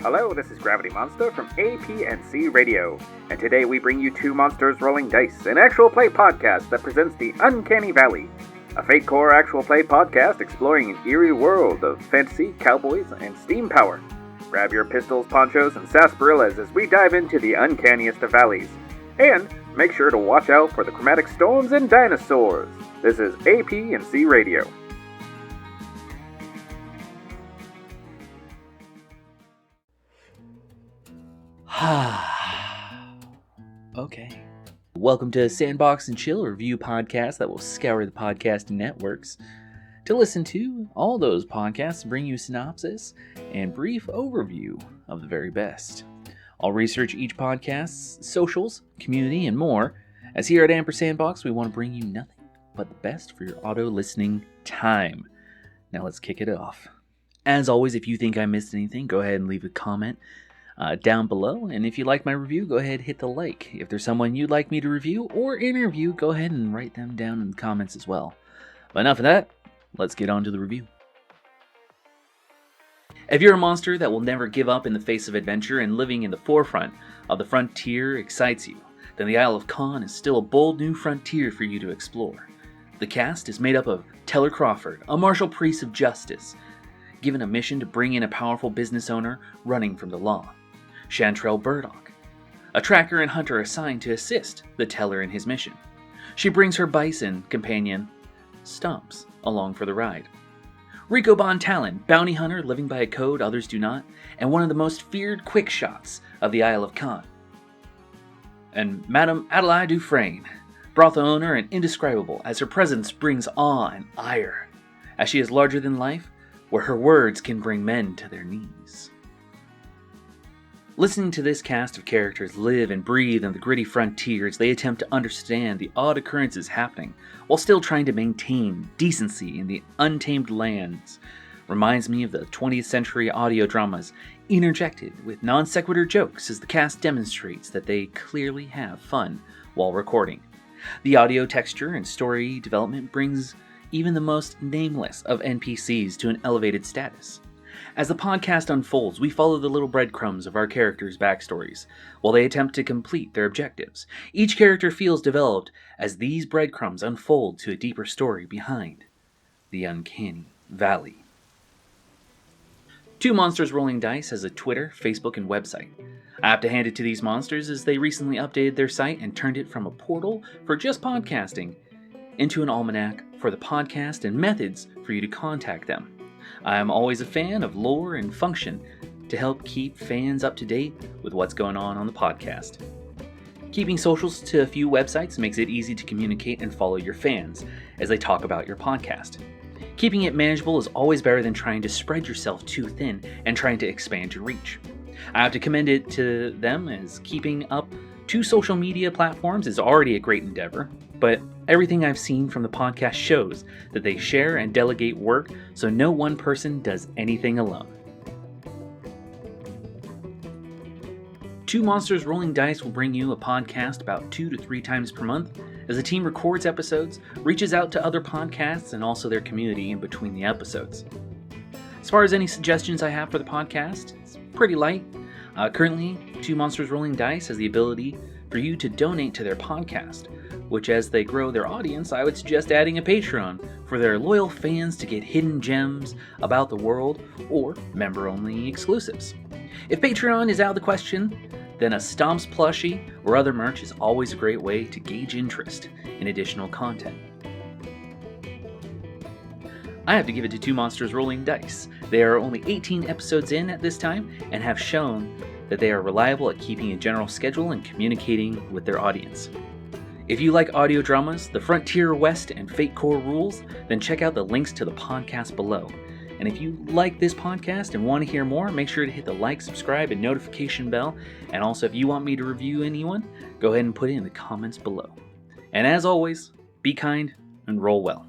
Hello, this is Gravity Monster from AP&C Radio, and today we bring you Two Monsters Rolling Dice, an actual play podcast that presents the Uncanny Valley, a FateCore actual play podcast exploring an eerie world of fantasy, cowboys, and steam power. Grab your pistols, ponchos, and sarsaparillas as we dive into the uncanniest of valleys. And make sure to watch out for the chromatic storms and dinosaurs. This is AP&C Radio. Okay. Welcome to Sandbox and Chill, a review podcast that will scour the podcast networks to listen to all those podcasts and bring you a synopsis and brief overview of the very best. I'll research each podcast's socials, community, and more, as here at Ampersandbox we want to bring you nothing but the best for your auto listening time. Now let's kick it off. As always, if you think I missed anything, go ahead and leave a comment down below, and if you like my review, go ahead and hit the like. If there's someone you'd like me to review or interview, go ahead and write them down in the comments as well. But enough of that, let's get on to the review. If you're a monster that will never give up in the face of adventure and living in the forefront of the frontier excites you, then the Isle of Caen is still a bold new frontier for you to explore. The cast is made up of Teller Crawford, a martial priest of justice, given a mission to bring in a powerful business owner running from the law. Chantrell Burdock, a tracker and hunter assigned to assist the Teller in his mission. She brings her bison companion, Stumps, along for the ride. Rico Bontalon, bounty hunter living by a code others do not, and one of the most feared quick shots of the Isle of Caen. And Madame Adelaide Dufresne, brothel owner and indescribable as her presence brings awe and ire, as she is larger than life, where her words can bring men to their knees. Listening to this cast of characters live and breathe on the gritty frontier as they attempt to understand the odd occurrences happening while still trying to maintain decency in the untamed lands reminds me of the 20th century audio dramas interjected with non sequitur jokes as the cast demonstrates that they clearly have fun while recording. The audio texture and story development brings even the most nameless of NPCs to an elevated status. As the podcast unfolds, we follow the little breadcrumbs of our characters' backstories, while they attempt to complete their objectives. Each character feels developed as these breadcrumbs unfold to a deeper story behind the Uncanny Valley. Two Monsters Rolling Dice has a Twitter, Facebook, and website. I have to hand it to these monsters as they recently updated their site and turned it from a portal for just podcasting into an almanac for the podcast and methods for you to contact them. I am always a fan of lore and function to help keep fans up to date with what's going on the podcast. Keeping socials to a few websites makes it easy to communicate and follow your fans as they talk about your podcast. Keeping it manageable is always better than trying to spread yourself too thin and trying to expand your reach. I have to commend it to them as keeping up 2 social media platforms is already a great endeavor, but everything I've seen from the podcast shows that they share and delegate work so no one person does anything alone. Two Monsters Rolling Dice will bring you a podcast about 2 to 3 times per month as the team records episodes, reaches out to other podcasts, and also their community in between the episodes. As far as any suggestions I have for the podcast, it's pretty light. Currently, Two Monsters Rolling Dice has the ability for you to donate to their podcast, which as they grow their audience, I would suggest adding a Patreon for their loyal fans to get hidden gems about the world or member-only exclusives. If Patreon is out of the question, then a Stomps plushie or other merch is always a great way to gauge interest in additional content. I have to give it to Two Monsters Rolling Dice. They are only 18 episodes in at this time and have shown that they are reliable at keeping a general schedule and communicating with their audience. If you like audio dramas, the Frontier West, and FateCore rules, then check out the links to the podcast below. And if you like this podcast and want to hear more, make sure to hit the like, subscribe, and notification bell. And also, if you want me to review anyone, go ahead and put it in the comments below. And as always, be kind and roll well.